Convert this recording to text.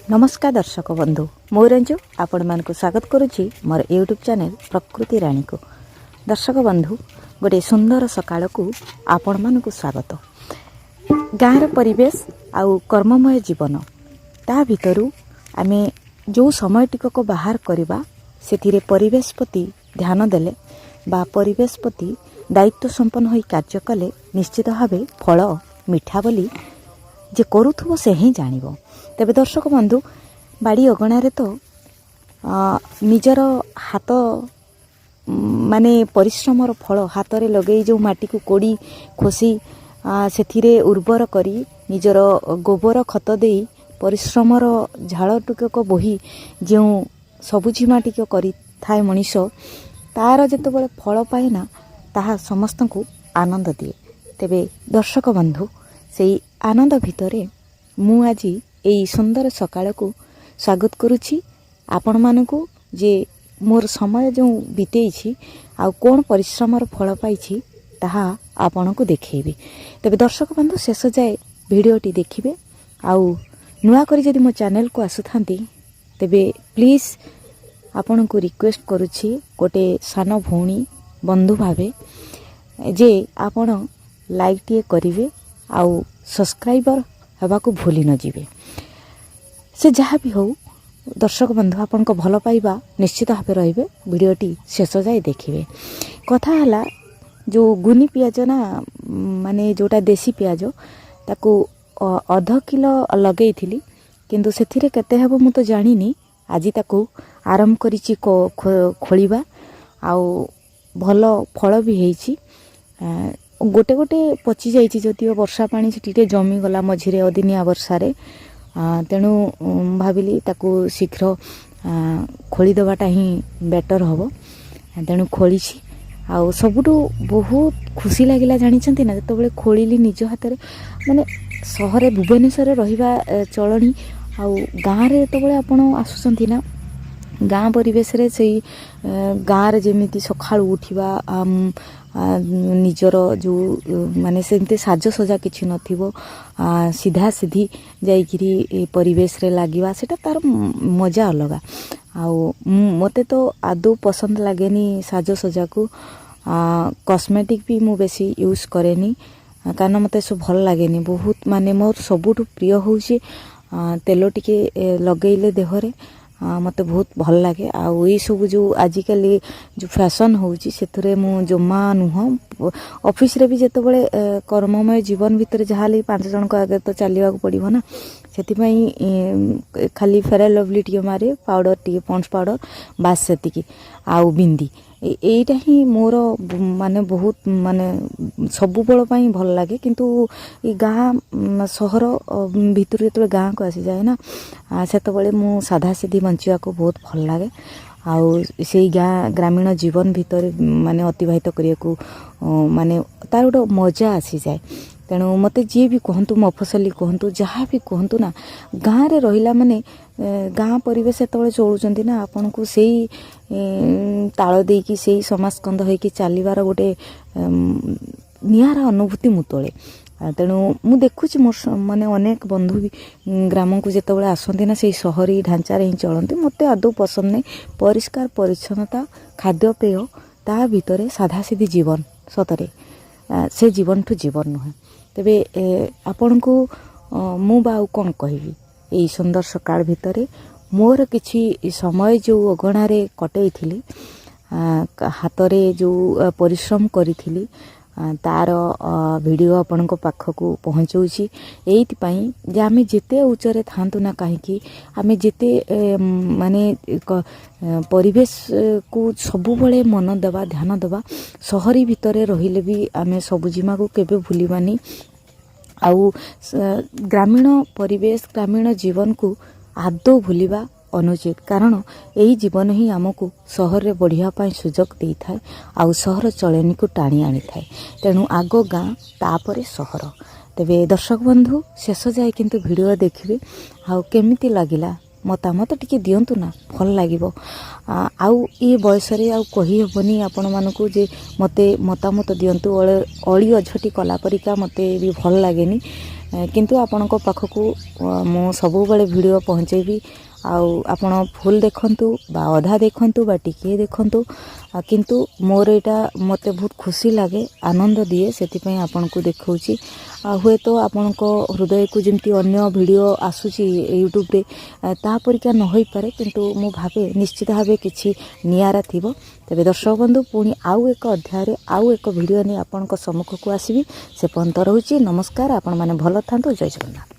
नमस्कार दर्शक बंधु मु रंजू आपण मानक स्वागत करुच्ची मोर यूट्यूब चैनल प्रकृति राणी को। दर्शक बंधु गोटे सुंदर सकाळ को आपण मानक स्वागत। गाँव परिवेश आउ कर्ममय जीवन ता भितरु आमे जो समय टिकक बाहर करवा से परिवेश प्रति ध्यान देले बा परिवेश प्रति दायित्व संपन्न होई कार्य कले निश्चित भावे फल मिठा बोली जे करूथबो से ही जानिबो। तेबे दर्शक बंधु बाड़ी अगणार तो निजर हाथ माने परिश्रमर फल हाथ रे लगे जो माटी को कोड़ी खोसी से उर्वर करी निजर गोबर खत दे परिश्रमर झाड़ टुकक बोही जो सबुज माटिक करी थाए मनीष तार जेतेबेले फल पाए ना ताहा समस्त को आनंद दिए। तेबे दर्शक बंधु से आनंद भितरे मु आज यही सुंदर सकाळ को स्वागत करुछि आपण मानकु जे मोर समय जो बीतेछि आ कोन परिश्रमर फल पाइछि ताहा आपण को देखैबे। तबे दर्शक बंधु शेष जाए भिडियोटी देखिबे आउ नुआ करी जदि मो चैनल को आसुथांती तेबे प्लीज आपण को रिक्वेस्ट करुछि गोटे सान भौणी बंधु भावे जे आपण लाइक टिए करिवे आउ सब्सक्राइबर हवा को भूली न जीवे। से जहाँ भी हो दर्शक बंधु आपन को भल पाइबा निश्चित भाव रहिबे वीडियोटी शेष जाए देखिए। कथा हला जो गुनी पियाज ना माने जोटा देसी पियाज ताको अध किलो लगई थिली किंतु सेथिरे केते हेबो मु तो जानिनी। आज ताको आरंभ करिछि खोलिबा आउ भल फल भी हेछि। गोटे गोटे पचि जाइछि जदिओ वर्षा पानी से जमी गला मझिरे अदिनिया वर्षारे तेणु भाविली ताको शीघ्र खोली देवाटा ही बेटर हबो तेणु खोली आउ सबुठु बहुत खुशी लागिला जानिछंती ना जतबेले खोलिली निज हाथ रे माने सहरे भुवनेश्वर रहिबा चलणी आउ गाँ रे जतबेले आपण आसुछंती ना गाँ परिवेश रे सेई गाँ रे जेमिति सखाळु उठिबा निजर जो माने सेमते साजसजा किछि नथिबो सीधा सीधी जाइकिरी परिवेश रे लागिबा सेटा तार मजा अलगा। आउ मते तो आदौ पसंद लागेनी साजसजा को कॉस्मेटिक भी मु बेसी यूज करेनी कारण मते सब भल लागेनी बहुत माने मोर सबुठु प्रिय होउची तेलो टिके लगेइले देहरे मते बहुत भल लगे। आउ ये सब जो आजिकल जो फैशन होउची सेथरे मु जम्मा नुह ऑफिस रे भी जते बळे कर्ममय जीवन भितर जहाली 5 जन को आगे तो चलिबा को पड़िबो ना सेति पई खाली फेयर लवली टिके मारे पाउडर टिके पॉन्ड्स पाउडर बास सेति की आउ बिंदी एटा ही मोर माने बहुत माने सबु बळ पई भल लागे। किंतु ई गाँ सहर भितर जेतबे गाँ को आसी जाए ना सेत बळे मु साधा सीधी बंचिया को बहुत भल लागे। आउ से गाँ ग्रामीण जीवन भितर माने अतिबाहित करिया को माने तार गोटे मजा आसी जाए। तेणु मते जी भी कहतु मफसली कहतु जहाँ भी कहतु ना गाँव रे रहिला माने गाँ परिवेश तले चलुचंती ना आपन को सेई ताଳ देकी सेई समाजकंद होइकी चालीबार गोटे नियारा अनुभूति मुतले। तेणु मु देखुची मोर माने अनेक बंधु भी ग्राम को जेतबेले आसंती ना सेई शहरी ढांचा रे ही चलंती मते आदौ पसंद नहीं। परिष्कार परिच्छन्नता खाद्य पेय ता भितरे साधा सीधी जीवन सतरे से जीवन ठू जीवन नुहे। तेबे आपण को मु बाउ कोन कहबी एई सुंदर सकाळ भितरे मोर किछि समय जो अगणारे कटई थिली हाथ रे जो परिश्रम करिथिली तार वीडियो आपण को पाख को पहुँचाऊँगी एइथिपाई जे आमे जेते उच्चरे थांतु ना कहीं आमे जेते माने परिवेश को सबुबले मन देवा ध्यान देवा सहरी भितरे रहिले भी आमे सबुजिमा को केबे भूलिबानी। आउ ग्रामीण परिवेश ग्रामीण जीवन को आदौ भूलिबा अनुचित कारण यही जीवन ही आमको सहर रे बढ़िया पाई सुजोग देई थाए आउ सहर चलनी को टाणी आनी थाए। तेणु आगो गाँ तापरे सहर। तेबे दर्शक बंधु शेष जाए किंतु वीडियो देखिबे आउ केमिति लागिला मतामत टिके दियंतु ना भल लागिबो। आउ ये बयस रे आउ कहि हेबनी आपण मानकु जे मते मतामत दियंतु अळी अझटी कला परिका मते भी भल लागेनी କିନ୍ତୁ ଆପଣଙ୍କ ପାଖକୁ ମୁଁ ସବୁବେଳେ ଭିଡ଼ିଓ ପହଞ୍ଚେଇବି। ଆଉ ଆପଣ ଫୁଲ୍ ଦେଖନ୍ତୁ ବା ଅଧା ଦେଖନ୍ତୁ ବା ଟିକିଏ ଦେଖନ୍ତୁ, କିନ୍ତୁ ମୋର ଏଇଟା ମୋତେ ବହୁତ ଖୁସି ଲାଗେ, ଆନନ୍ଦ ଦିଏ, ସେଥିପାଇଁ ଆପଣଙ୍କୁ ଦେଖାଉଛି। ହୁଏତ ଆପଣଙ୍କ ହୃଦୟକୁ ଯେମିତି ଅନ୍ୟ ଭିଡ଼ିଓ ଆସୁଛି ୟୁଟ୍ୟୁବରେ ତା ପରିକା ନ ହୋଇପାରେ, କିନ୍ତୁ ମୁଁ ଭାବେ ନିଶ୍ଚିତ ଭାବେ କିଛି ନିଆରା ଥିବ। ତେବେ ଦର୍ଶକ ବନ୍ଧୁ, ପୁଣି ଆଉ ଏକ ଅଧ୍ୟାୟରେ ଆଉ ଏକ ଭିଡ଼ିଓ ନେଇ ଆପଣଙ୍କ ସମ୍ମୁଖକୁ ଆସିବି। ସେ ପର୍ଯ୍ୟନ୍ତ ରହୁଛି, ନମସ୍କାର। ଆପଣମାନେ ଭଲ ଥାନ୍ତୁ। ଜୟ ଜଗନ୍ନାଥ।